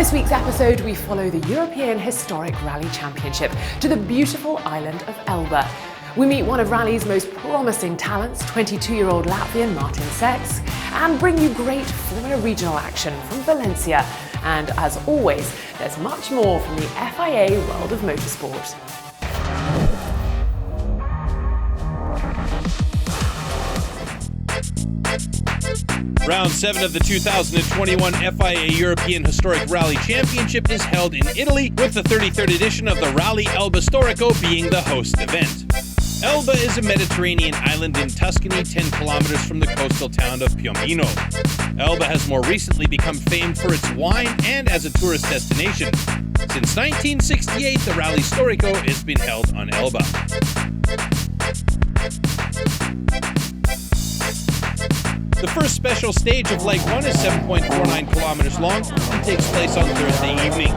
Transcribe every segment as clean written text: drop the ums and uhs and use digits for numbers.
this week's episode, we follow the European Historic Rally Championship to the beautiful island of Elba. We meet one of rally's most promising talents, 22-year-old Latvian Martin Seks, and bring you great Formula Regional action from Valencia. And as always, there's much more from the FIA world of motorsport. Round 7 of the 2021 FIA European Historic Rally Championship is held in Italy, with the 33rd edition of the Rally Elba Storico being the host event. Elba is a Mediterranean island in Tuscany, 10 kilometers from the coastal town of Piombino. Elba has more recently become famed for its wine and as a tourist destination. Since 1968, the Rally Storico has been held on Elba. The first special stage of Leg 1 is 7.49 kilometers long and takes place on Thursday evening.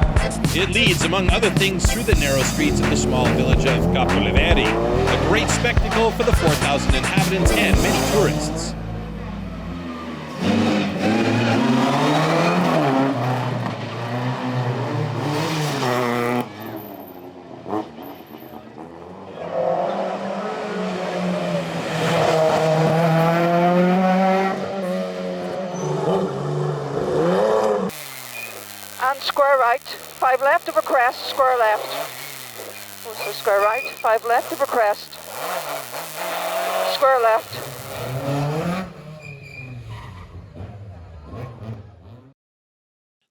It leads, among other things, through the narrow streets of the small village of Cappoleveri, a great spectacle for the 4,000 inhabitants and many tourists. Square right, 5 left of a crest, square left. Also square right, 5 left of a crest, square left.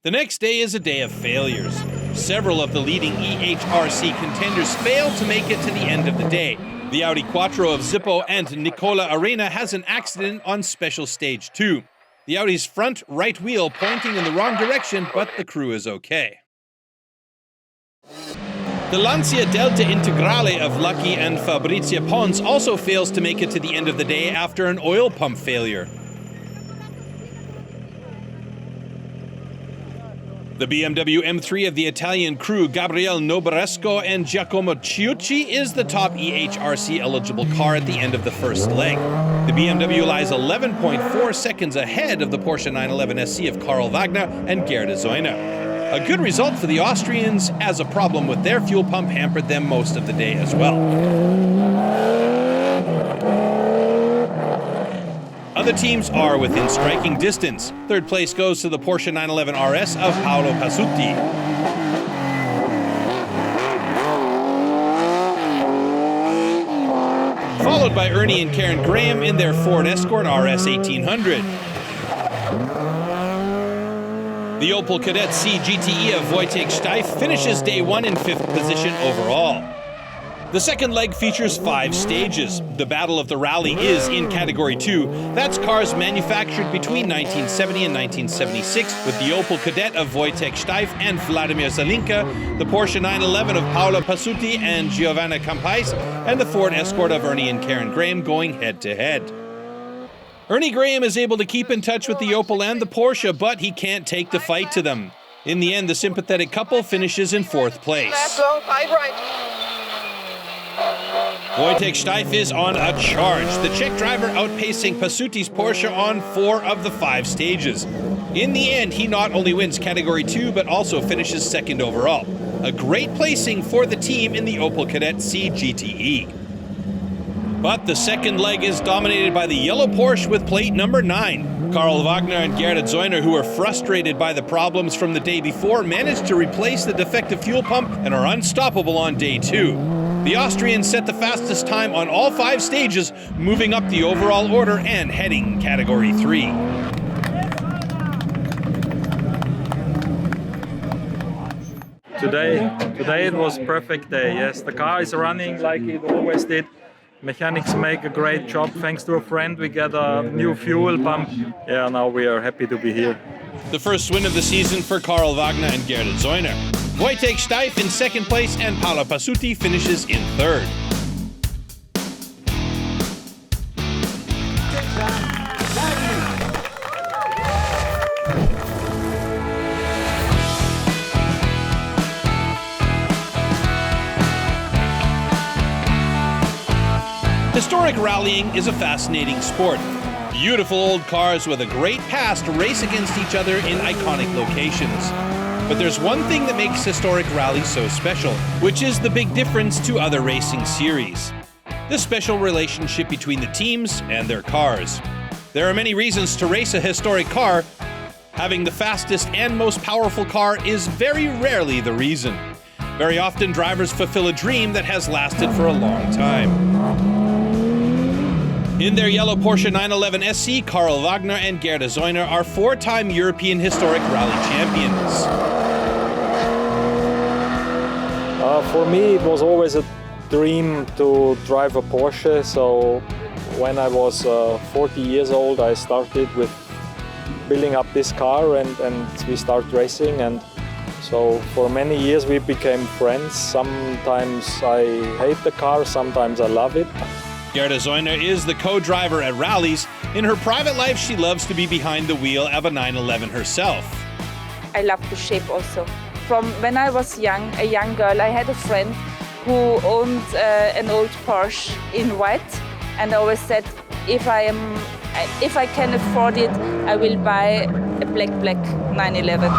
The next day is a day of failures. Several of the leading EHRC contenders failed to make it to the end of the day. The Audi Quattro of Zippo and Nicola Arena has an accident on Special Stage 2. The Audi's front right wheel pointing in the wrong direction, but the crew is okay. The Lancia Delta Integrale of Lucky and Fabrizia Pons also fails to make it to the end of the day after an oil pump failure. The BMW M3 of the Italian crew Gabriele Nobaresco and Giacomo Ciucci is the top EHRC eligible car at the end of the first leg. The BMW lies 11.4 seconds ahead of the Porsche 911 SC of Karl Wagner and Gerd Zoyner. A good result for the Austrians, as a problem with their fuel pump hampered them most of the day as well. Other teams are within striking distance. Third place goes to the Porsche 911 RS of Paolo Pasutti. Followed by Ernie and Karen Graham in their Ford Escort RS 1800. The Opel Kadett C GTE of Wojtek Steif finishes day 1 in 5th position overall. The second leg features 5 stages. The Battle of the Rally is in Category 2. That's cars manufactured between 1970 and 1976, with the Opel Kadett of Wojtek Steif and Vladimir Zelinka, the Porsche 911 of Paolo Pasutti and Giovanna Campais, and the Ford Escort of Ernie and Karen Graham going head-to-head. Ernie Graham is able to keep in touch with the Opel and the Porsche, but he can't take the fight to them. In the end, the sympathetic couple finishes in 4th place. Left low, 5 right. Wojtek Steif is on a charge, the Czech driver outpacing Pasutti's Porsche on 4 of the 5 stages. In the end, he not only wins Category 2, but also finishes 2nd overall. A great placing for the team in the Opel Kadett C GTE. But the second leg is dominated by the yellow Porsche with plate number 9. Karl Wagner and Gerd Zoyner, who were frustrated by the problems from the day before, managed to replace the defective fuel pump and are unstoppable on day 2. The Austrians set the fastest time on all 5 stages, moving up the overall order and heading Category 3. Today it was perfect day. Yes, the car is running like it always did. Mechanics make a great job. Thanks to a friend, we get a new fuel pump. Yeah, now we are happy to be here. The first win of the season for Karl Wagner and Gerd Zoyner. Wojtek Steif in 2nd place and Paolo Pasutti finishes in 3rd. Historic rallying is a fascinating sport. Beautiful old cars with a great past race against each other in iconic locations. But there's one thing that makes historic rally so special, which is the big difference to other racing series: the special relationship between the teams and their cars. There are many reasons to race a historic car. Having the fastest and most powerful car is very rarely the reason. Very often, drivers fulfill a dream that has lasted for a long time. In their yellow Porsche 911 SC, Karl Wagner and Gerda Zeuner are four-time European Historic Rally champions. For me, it was always a dream to drive a Porsche. So when I was 40 years old, I started with building up this car and we started racing. And so for many years we became friends. Sometimes I hate the car, sometimes I love it. Gerda Zeuner is the co-driver at rallies. In her private life, she loves to be behind the wheel of a 911 herself. I love to shape also. From when I was young, a young girl, I had a friend who owned an old Porsche in white, and I always said, if I can afford it, I will buy a black 911.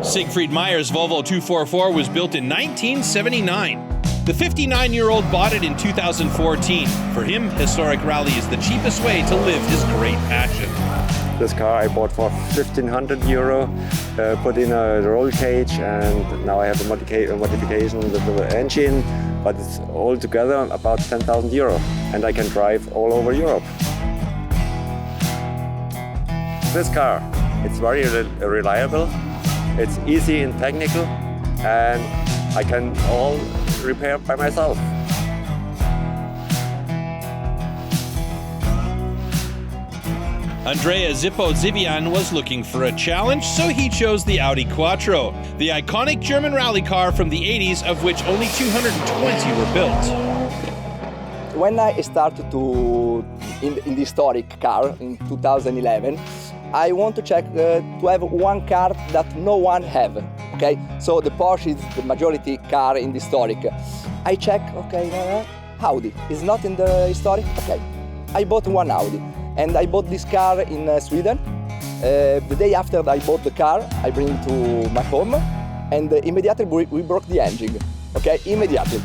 Siegfried Meyer's Volvo 244 was built in 1979. The 59-year-old bought it in 2014. For him, historic rally is the cheapest way to live his great passion. This car I bought for €1,500, put in a roll cage, and now I have a modification with the engine, but it's all together about €10,000, and I can drive all over Europe. This car, it's very reliable, it's easy and technical, and I can all repair by myself. Andrea Zippo Zivian was looking for a challenge, so he chose the Audi Quattro, the iconic German rally car from the 80s, of which only 220 were built. When I started in the historic car in 2011, I want to check to have one car that no one have. Okay, so the Porsche is the majority car in the historic. I check, okay, Audi is not in the historic. Okay, I bought one Audi, and I bought this car in Sweden. The day after I bought the car, I bring it to my home, and immediately we broke the engine. Okay, immediately.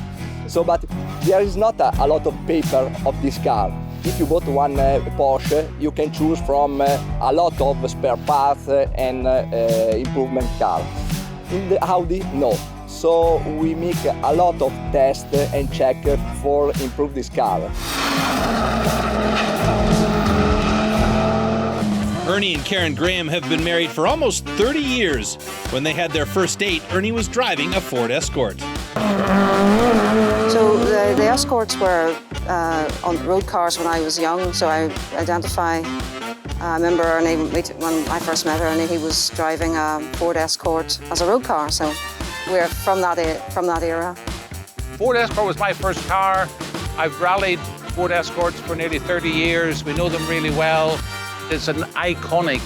So, but there is not a lot of paper of this car. If you bought one Porsche, you can choose from a lot of spare parts and improvement car. In the Audi, no. So we make a lot of tests and check for improve this car. Ernie and Karen Graham have been married for almost 30 years. When they had their first date, Ernie was driving a Ford Escort. So the Escorts were on road cars when I was young, so I identify. I remember Ernie, when I first met Ernie, he was driving a Ford Escort as a road car, so we're from that era. Ford Escort was my first car. I've rallied Ford Escorts for nearly 30 years. We know them really well. It's an iconic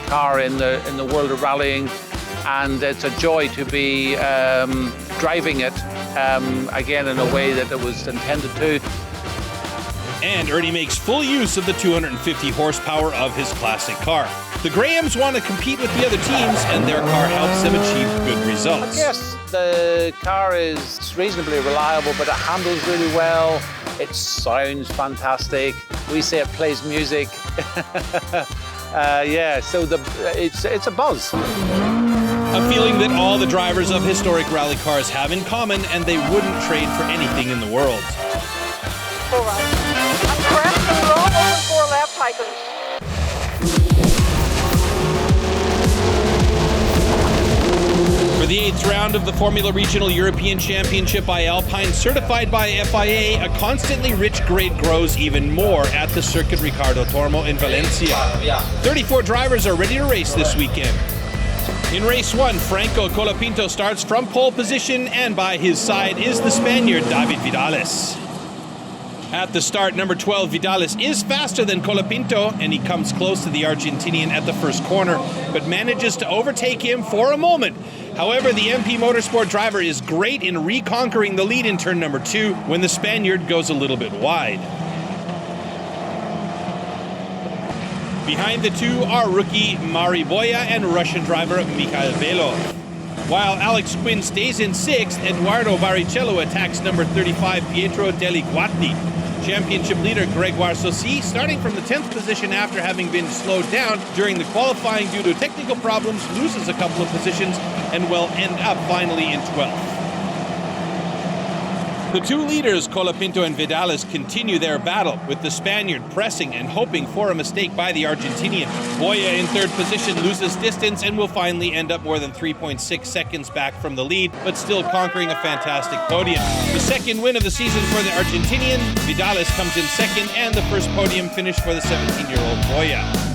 car in the world of rallying, and it's a joy to be driving it again in a way that it was intended to. And Ernie makes full use of the 250 horsepower of his classic car. The Grahams want to compete with the other teams, and their car helps them achieve good results. Yes, the car is reasonably reliable, but it handles really well. It sounds fantastic. We say it plays music. Yeah, so it's a buzz. A feeling that all the drivers of historic rally cars have in common, and they wouldn't trade for anything in the world. All right. And crest and roll over 4 left tightens. For the 8th round of the Formula Regional European Championship by Alpine, certified by FIA, a constantly rich grade grows even more at the Circuit Ricardo Tormo in Valencia. 34 drivers are ready to race this weekend. In race 1, Franco Colapinto starts from pole position, and by his side is the Spaniard David Vidales. At the start, number 12 Vidales is faster than Colapinto, and he comes close to the Argentinian at the first corner, but manages to overtake him for a moment. However, the MP Motorsport driver is great in reconquering the lead in turn number 2 when the Spaniard goes a little bit wide. Behind the two are rookie Mari Boya and Russian driver Mikhail Belov. While Alex Quinn stays in 6th, Eduardo Barrichello attacks number 35 Pietro Deliguati. Championship leader Gregoire Saucy, starting from the 10th position after having been slowed down during the qualifying due to technical problems, loses a couple of positions and will end up finally in 12th. The two leaders, Colapinto and Vidalis, continue their battle, with the Spaniard pressing and hoping for a mistake by the Argentinian. Boya in 3rd position loses distance and will finally end up more than 3.6 seconds back from the lead, but still conquering a fantastic podium. The second win of the season for the Argentinian, Vidalis comes in 2nd, and the first podium finish for the 17-year-old Boya.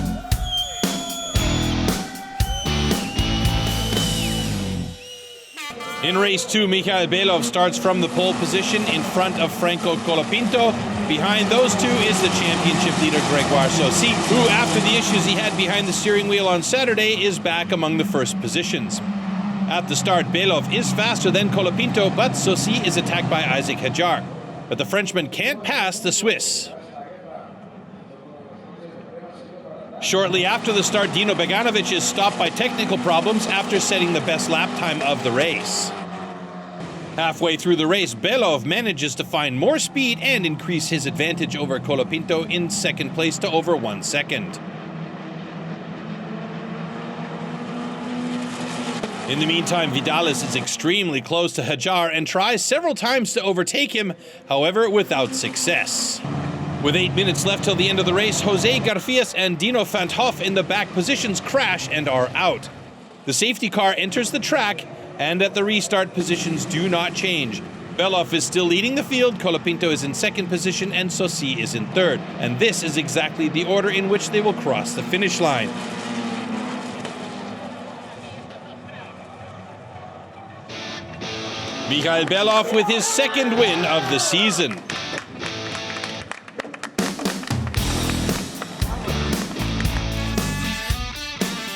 In race 2, Mikhail Belov starts from the pole position in front of Franco Colapinto. Behind those two is the championship leader Gregoire Saucy, who, after the issues he had behind the steering wheel on Saturday, is back among the first positions. At the start, Belov is faster than Colapinto, but Saucy is attacked by Isaac Hadjar. But the Frenchman can't pass the Swiss. Shortly after the start, Dino Beganovic is stopped by technical problems after setting the best lap time of the race. Halfway through the race, Belov manages to find more speed and increase his advantage over Colapinto in 2nd place to over 1 second. In the meantime, Vidalis is extremely close to Hadjar and tries several times to overtake him, however, without success. With 8 minutes left till the end of the race, Jose Garfias and Dino Van 't Hoff in the back positions crash and are out. The safety car enters the track, and at the restart, positions do not change. Belov is still leading the field, Colapinto is in 2nd position, and Saucy is in 3rd. And this is exactly the order in which they will cross the finish line. Mikhail Belov with his 2nd win of the season.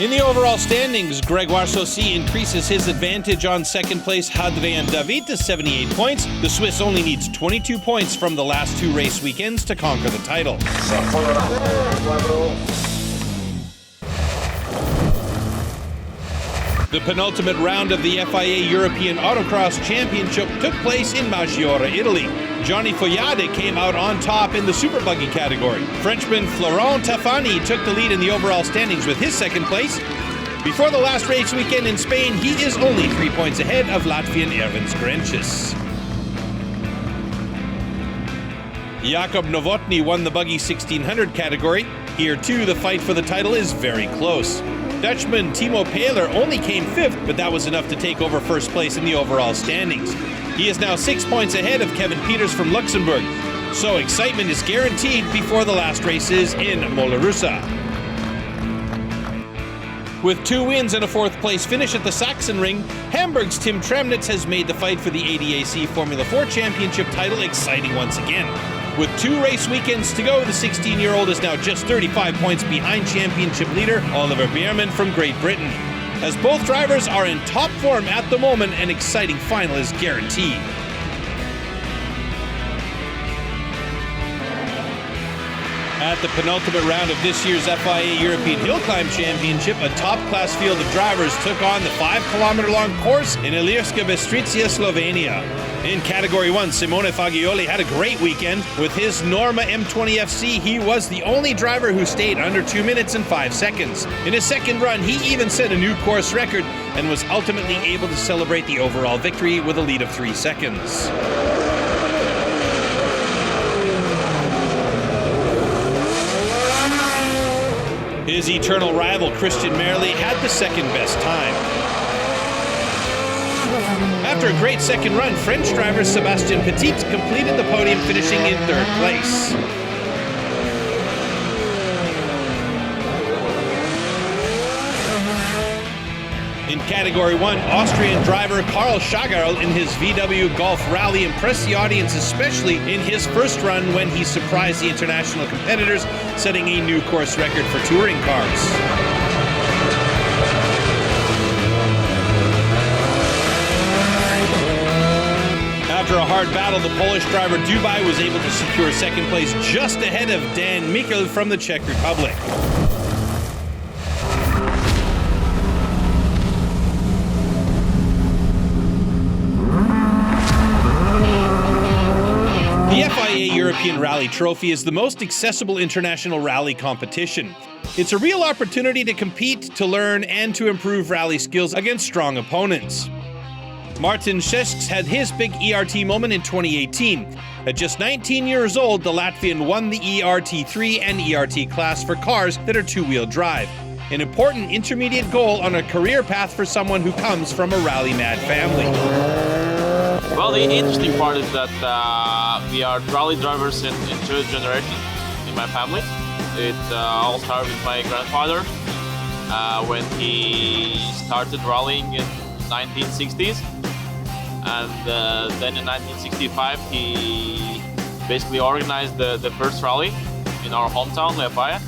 In the overall standings, Gregoire Saucy increases his advantage on 2nd place Hadrien David to 78 points. The Swiss only needs 22 points from the last 2 race weekends to conquer the title. The penultimate round of the FIA European Autocross Championship took place in Maggiore, Italy. Johnny Foyade came out on top in the Super Buggy category. Frenchman Florent Tafani took the lead in the overall standings with his 2nd place. Before the last race weekend in Spain, he is only 3 points ahead of Latvian Ervin Skrenčis. Jakub Novotny won the Buggy 1600 category. Here too, the fight for the title is very close. Dutchman Timo Paler only came 5th, but that was enough to take over 1st place in the overall standings. He is now 6 points ahead of Kevin Peters from Luxembourg, so excitement is guaranteed before the last races in Mollerussa. With 2 wins and a 4th place finish at the Sachsenring, Hamburg's Tim Tremnitz has made the fight for the ADAC Formula 4 Championship title exciting once again. With 2 race weekends to go, the 16-year-old is now just 35 points behind championship leader Oliver Beerman from Great Britain. As both drivers are in top form at the moment, an exciting final is guaranteed. At the penultimate round of this year's FIA European Hill Climb Championship, a top-class field of drivers took on the 5-kilometer-long course in Ilirska Bistrica, Slovenia. In Category 1, Simone Fagioli had a great weekend. With his Norma M20 FC, he was the only driver who stayed under 2 minutes and 5 seconds. In his 2nd run, he even set a new course record and was ultimately able to celebrate the overall victory with a lead of 3 seconds. His eternal rival, Christian Merli, had the 2nd best time. After a great 2nd run, French driver Sébastien Petit completed the podium, finishing in 3rd place. In Category 1, Austrian driver Karl Schagerl in his VW Golf Rally impressed the audience, especially in his 1st run when he surprised the international competitors, setting a new course record for touring cars. After a hard battle, the Polish driver Dubai was able to secure 2nd place just ahead of Dan Mikl from the Czech Republic. European Rally Trophy is the most accessible international rally competition. It's a real opportunity to compete, to learn, and to improve rally skills against strong opponents. Martin Šešks had his big ERT moment in 2018. At just 19 years old, the Latvian won the ERT3 and ERT class for cars that are two-wheel drive. An important intermediate goal on a career path for someone who comes from a rally-mad family. Well, the interesting part is that we are rally drivers in third generation in my family. It all started with my grandfather when he started rallying in 1960s. And then in 1965 he basically organized the first rally in our hometown, FIA.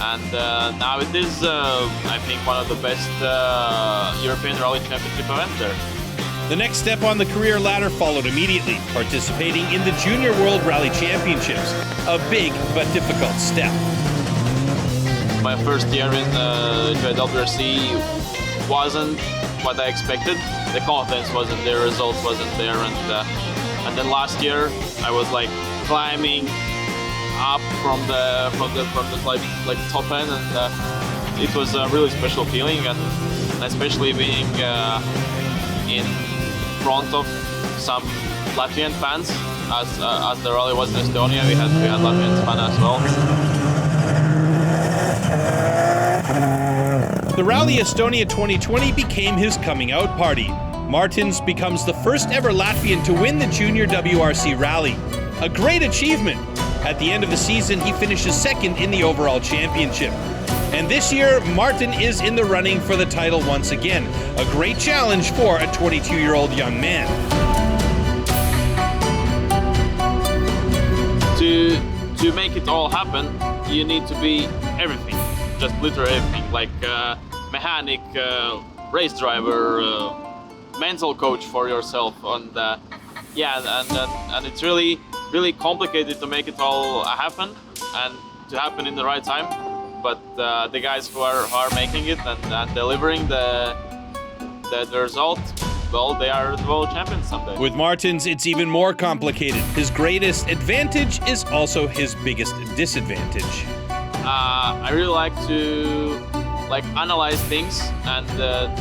And now it is, I think, one of the best European Rally Championship events there. The next step on the career ladder followed immediately, participating in the Junior World Rally Championships, a big but difficult step. My first year in JWRC wasn't what I expected. The confidence wasn't there, results wasn't there, and then last year I was like climbing up from the like top end, and it was a really special feeling, and especially being in front of some Latvian fans, as the rally was in Estonia, we had Latvian fans as well. The Rally Estonia 2020 became his coming out party. Martins becomes the first ever Latvian to win the Junior WRC Rally. A great achievement. At the end of the season, he finishes second in the overall championship. And this year, Martin is in the running for the title once again. A great challenge for a 22-year-old young man. To make it all happen, you need to be everything. Just literally everything, like mechanic, race driver, mental coach for yourself, and it's really complicated to make it all happen and to happen in the right time. But the guys who are making it and delivering the result, well, they are the world champions someday. With Martins, it's even more complicated. His greatest advantage is also his biggest disadvantage. I really like to analyze things and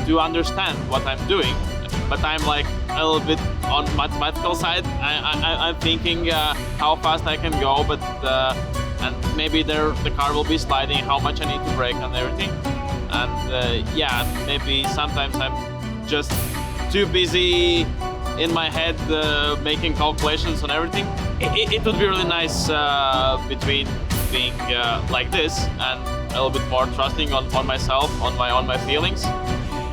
to understand what I'm doing, but I'm like a little bit on mathematical side. I'm thinking how fast I can go, but and maybe the car will be sliding, how much I need to brake and everything. And maybe sometimes I'm just too busy in my head making calculations on everything. It would be really nice between being like this and a little bit more trusting on myself, on my feelings.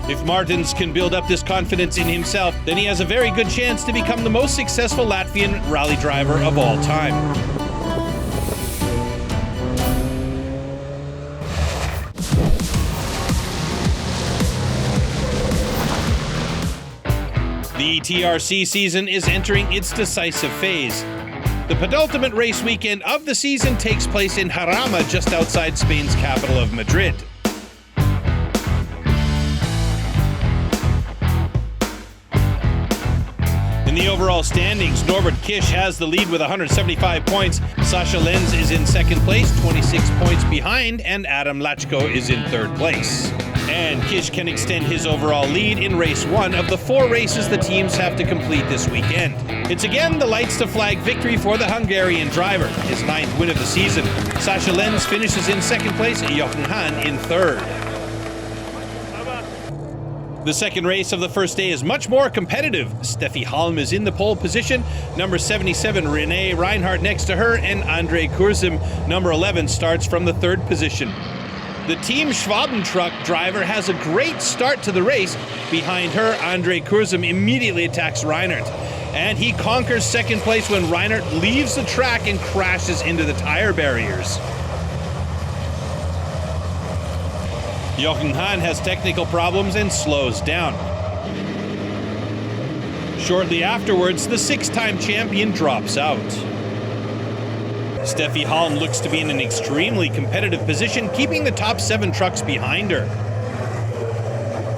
If Martins can build up this confidence in himself, then he has a very good chance to become the most successful Latvian rally driver of all time. The TRC season is entering its decisive phase. The penultimate race weekend of the season takes place in Jarama, just outside Spain's capital of Madrid. In the overall standings, Norbert Kish has the lead with 175 points. Sasha Lenz is in second place, 26 points behind, and Adam Lachko is in third place. And Kish can extend his overall lead in race one of the 4 races the teams have to complete this weekend. It's again the lights to flag victory for the Hungarian driver, his 9th win of the season. Sasha Lenz finishes in second place, Jochen Hahn in third. The second race of the first day is much more competitive. Steffi Halm is in the pole position, number 77 Renee Reinhardt next to her, and Andre Kurzem, number 11, starts from the third position. The Team Schwaben truck driver has a great start to the race. Behind her, Andre Kurzem immediately attacks Reinhardt, and he conquers second place when Reinhardt leaves the track and crashes into the tire barriers. Jochen Hahn has technical problems and slows down. Shortly afterwards, the 6-time champion drops out. Steffi Halm looks to be in an extremely competitive position, keeping the top 7 trucks behind her.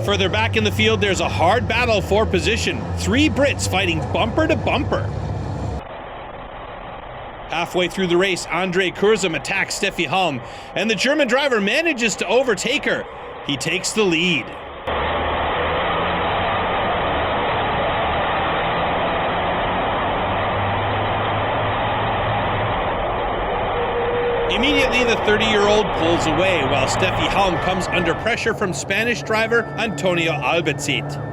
Further back in the field, there's a hard battle for position. 3 Brits fighting bumper to bumper. Halfway through the race, Andre Kurzem attacks Steffi Halm, and the German driver manages to overtake her. He takes the lead. Immediately, the 30-year-old pulls away, while Steffi Halm comes under pressure from Spanish driver Antonio Albacete.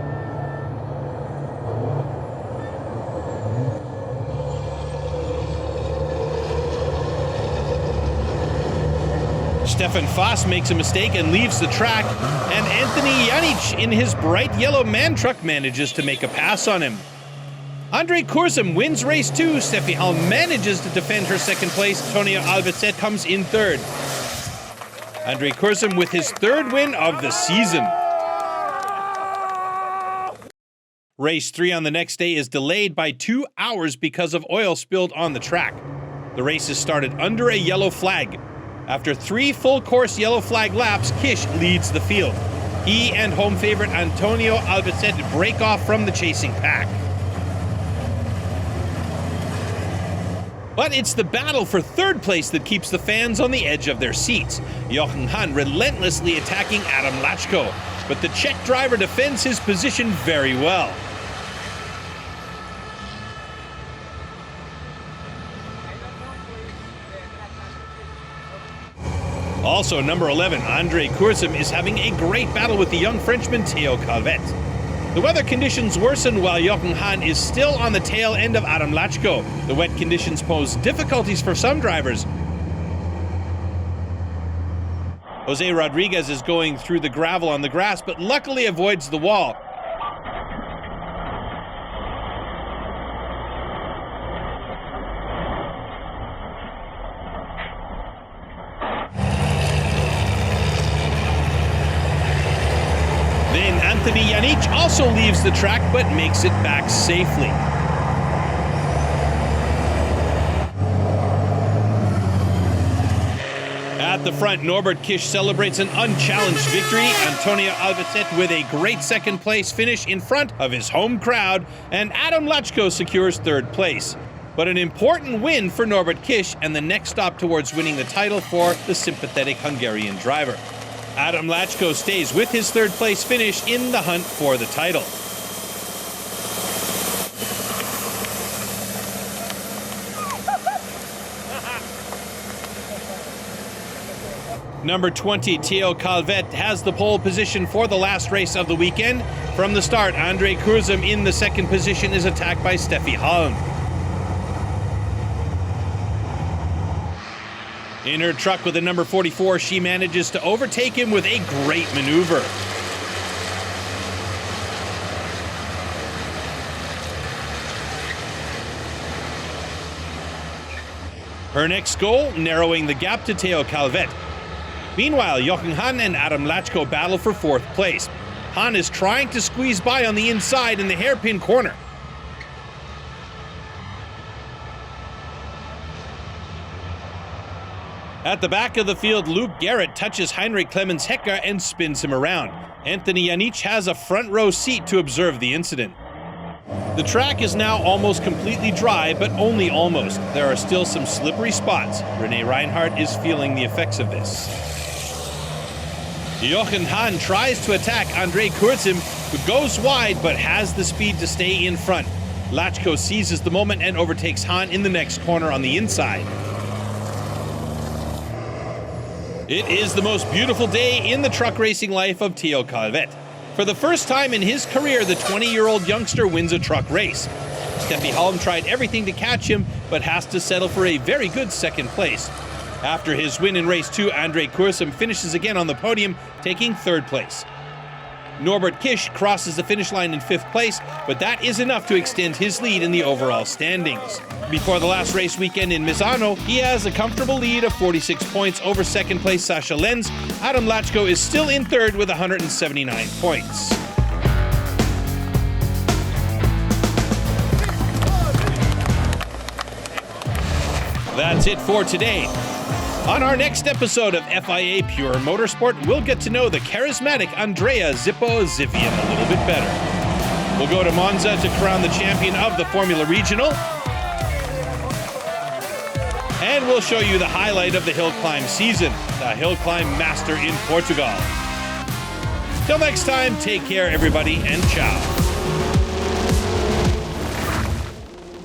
Stefan Faas makes a mistake and leaves the track, and Anthony Janic in his bright yellow MAN truck manages to make a pass on him. Andre Kurzem wins race 2. Steffi Halm manages to defend her second place. Antonio Albacete comes in third. Andre Kurzem with his third win of the season. Race 3 on the next day is delayed by 2 hours because of oil spilled on the track. The race is started under a yellow flag. After 3 full-course yellow flag laps, Kish leads the field. He and home favorite Antonio Albacete break off from the chasing pack. But it's the battle for third place that keeps the fans on the edge of their seats. Jochen Hahn relentlessly attacking Adam Lachko, but the Czech driver defends his position very well. Also, number 11, Andre Kurzem is having a great battle with the young Frenchman Theo Calvet. The weather conditions worsen while Jochen Hahn is still on the tail end of Adam Lachko. The wet conditions pose difficulties for some drivers. Jose Rodriguez is going through the gravel on the grass, but luckily avoids the wall. Anthony Janic also leaves the track but makes it back safely. At the front, Norbert Kish celebrates an unchallenged victory. Antonio Albacete with a great second place finish in front of his home crowd, and Adam Lachko secures third place. But an important win for Norbert Kish and the next stop towards winning the title for the sympathetic Hungarian driver. Adam Lachko stays with his third place finish in the hunt for the title. Number 20, Theo Calvet, has the pole position for the last race of the weekend. From the start, Andre Kurzem in the second position is attacked by Steffi Halm. In her truck with the number 44, she manages to overtake him with a great maneuver. Her next goal, narrowing the gap to Theo Calvet. Meanwhile, Jochen Hahn and Adam Lachko battle for fourth place. Hahn is trying to squeeze by on the inside in the hairpin corner. At the back of the field, Luke Garrett touches Heinrich Clemens Hecker and spins him around. Anthony Janic has a front row seat to observe the incident. The track is now almost completely dry, but only almost. There are still some slippery spots. René Reinhardt is feeling the effects of this. Jochen Hahn tries to attack Andre Kurzem, who goes wide but has the speed to stay in front. Lachko seizes the moment and overtakes Hahn in the next corner on the inside. It is the most beautiful day in the truck racing life of Theo Calvet. For the first time in his career, the 20-year-old youngster wins a truck race. Steffi Halm tried everything to catch him, but has to settle for a very good second place. After his win in race 2, Andre Kurzem finishes again on the podium, taking third place. Norbert Kish crosses the finish line in fifth place, but that is enough to extend his lead in the overall standings. Before the last race weekend in Misano, he has a comfortable lead of 46 points over second place Sascha Lenz. Adam Lachko is still in third with 179 points. That's it for today. On our next episode of FIA Pure Motorsport, we'll get to know the charismatic Andrea Zippo Zivian a little bit better. We'll go to Monza to crown the champion of the Formula Regional. And we'll show you the highlight of the hill climb season, the Hill Climb Master in Portugal. Till next time, take care everybody, and ciao.